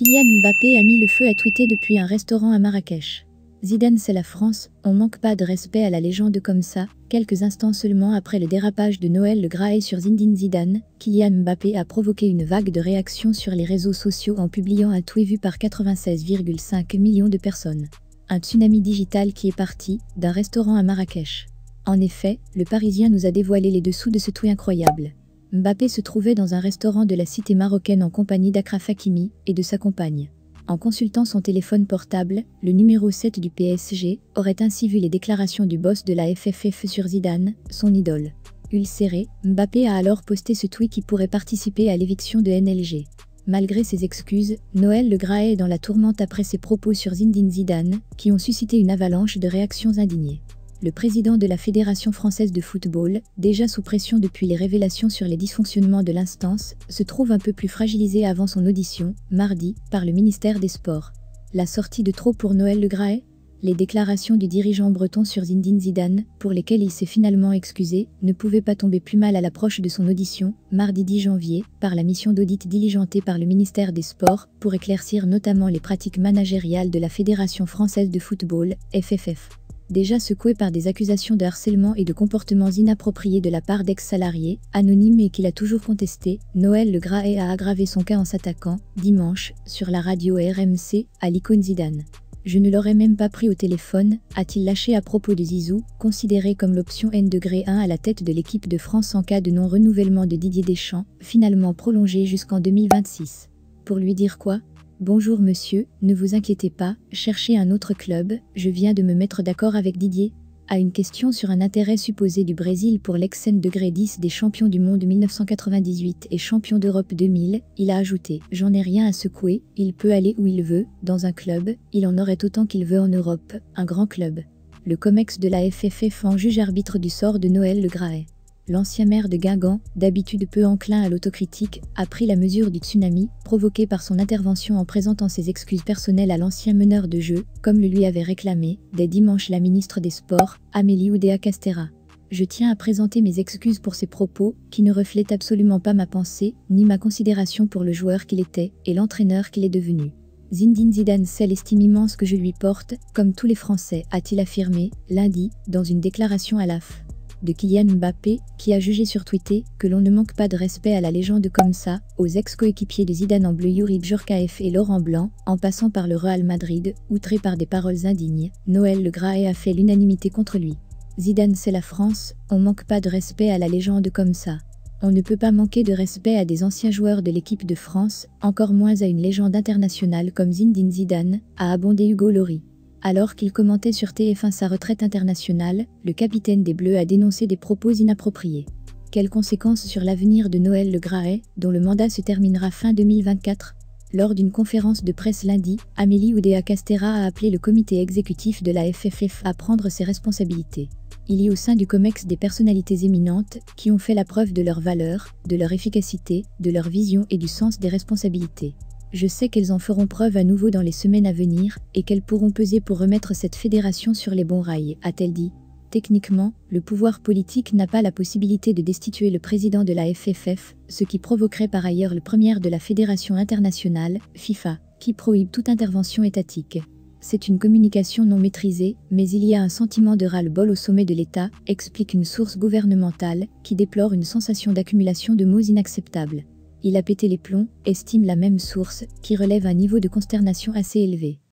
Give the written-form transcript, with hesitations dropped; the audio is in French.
Kylian Mbappé a mis le feu à tweeter depuis un restaurant à Marrakech. Zidane, c'est la France, on manque pas de respect à la légende comme ça. Quelques instants seulement après le dérapage de Noël Le Graët sur Zinedine Zidane, Kylian Mbappé a provoqué une vague de réactions sur les réseaux sociaux en publiant un tweet vu par 96,5 millions de personnes. Un tsunami digital qui est parti d'un restaurant à Marrakech. En effet, le Parisien nous a dévoilé les dessous de ce tweet incroyable. Mbappé se trouvait dans un restaurant de la cité marocaine en compagnie d'Achraf Hakimi et de sa compagne. En consultant son téléphone portable, le numéro 7 du PSG aurait ainsi vu les déclarations du boss de la FFF sur Zidane, son idole. Ulcéré, Mbappé a alors posté ce tweet qui pourrait participer à l'éviction de NLG. Malgré ses excuses, Noël Le Graët est dans la tourmente après ses propos sur Zinedine Zidane, qui ont suscité une avalanche de réactions indignées. Le président de la Fédération française de football, déjà sous pression depuis les révélations sur les dysfonctionnements de l'instance, se trouve un peu plus fragilisé avant son audition, mardi, par le ministère des Sports. La sortie de trop pour Noël Le Graët? Les déclarations du dirigeant breton sur Zinedine Zidane, pour lesquelles il s'est finalement excusé, ne pouvaient pas tomber plus mal à l'approche de son audition, mardi 10 janvier, par la mission d'audit diligentée par le ministère des Sports, pour éclaircir notamment les pratiques managériales de la Fédération française de football, FFF. Déjà secoué par des accusations de harcèlement et de comportements inappropriés de la part d'ex-salariés, anonymes et qu'il a toujours contesté, Noël Le Graët a aggravé son cas en s'attaquant, dimanche, sur la radio RMC, à l'icône Zidane. Je ne l'aurais même pas pris au téléphone, a-t-il lâché à propos de Zizou, considéré comme l'option N-1 à la tête de l'équipe de France en cas de non-renouvellement de Didier Deschamps, finalement prolongé jusqu'en 2026. Pour lui dire quoi ? Bonjour monsieur, ne vous inquiétez pas, cherchez un autre club, je viens de me mettre d'accord avec Didier. À une question sur un intérêt supposé du Brésil pour l'ex-10 des champions du monde 1998 et champion d'Europe 2000, il a ajouté « J'en ai rien à secouer, il peut aller où il veut, dans un club, il en aurait autant qu'il veut en Europe, un grand club ». Le COMEX de la FFF en juge arbitre du sort de Noël Le Graët. L'ancien maire de Guingamp, d'habitude peu enclin à l'autocritique, a pris la mesure du tsunami, provoqué par son intervention en présentant ses excuses personnelles à l'ancien meneur de jeu, comme le lui avait réclamé, dès dimanche la ministre des Sports, Amélie Oudéa-Castéra. Je tiens à présenter mes excuses pour ces propos, qui ne reflètent absolument pas ma pensée, ni ma considération pour le joueur qu'il était, et l'entraîneur qu'il est devenu. Zinedine Zidane sait l'estime immense que je lui porte, comme tous les Français, a-t-il affirmé, lundi, dans une déclaration à l'AF. De Kylian Mbappé, qui a jugé sur Twitter que l'on ne manque pas de respect à la légende comme ça, aux ex-coéquipiers de Zidane en bleu Youri Djorkaeff et Laurent Blanc, en passant par le Real Madrid, outré par des paroles indignes, Noël Le Graët a fait l'unanimité contre lui. Zidane, c'est la France, on manque pas de respect à la légende comme ça. On ne peut pas manquer de respect à des anciens joueurs de l'équipe de France, encore moins à une légende internationale comme Zinedine Zidane, a abondé Hugo Lloris. Alors qu'il commentait sur TF1 sa retraite internationale, le capitaine des Bleus a dénoncé des propos inappropriés. Quelles conséquences sur l'avenir de Noël Le Graët, dont le mandat se terminera fin 2024 ? Lors d'une conférence de presse lundi, Amélie Oudéa-Castéra a appelé le comité exécutif de la FFF à prendre ses responsabilités. Il y a au sein du COMEX des personnalités éminentes qui ont fait la preuve de leur valeur, de leur efficacité, de leur vision et du sens des responsabilités. Je sais qu'elles en feront preuve à nouveau dans les semaines à venir et qu'elles pourront peser pour remettre cette fédération sur les bons rails, a-t-elle dit. Techniquement, le pouvoir politique n'a pas la possibilité de destituer le président de la FFF, ce qui provoquerait par ailleurs le premier de la Fédération internationale, FIFA, qui prohibe toute intervention étatique. C'est une communication non maîtrisée, mais il y a un sentiment de ras-le-bol au sommet de l'État, explique une source gouvernementale, qui déplore une sensation d'accumulation de mots inacceptables. Il a pété les plombs, estime la même source, qui relève un niveau de consternation assez élevé.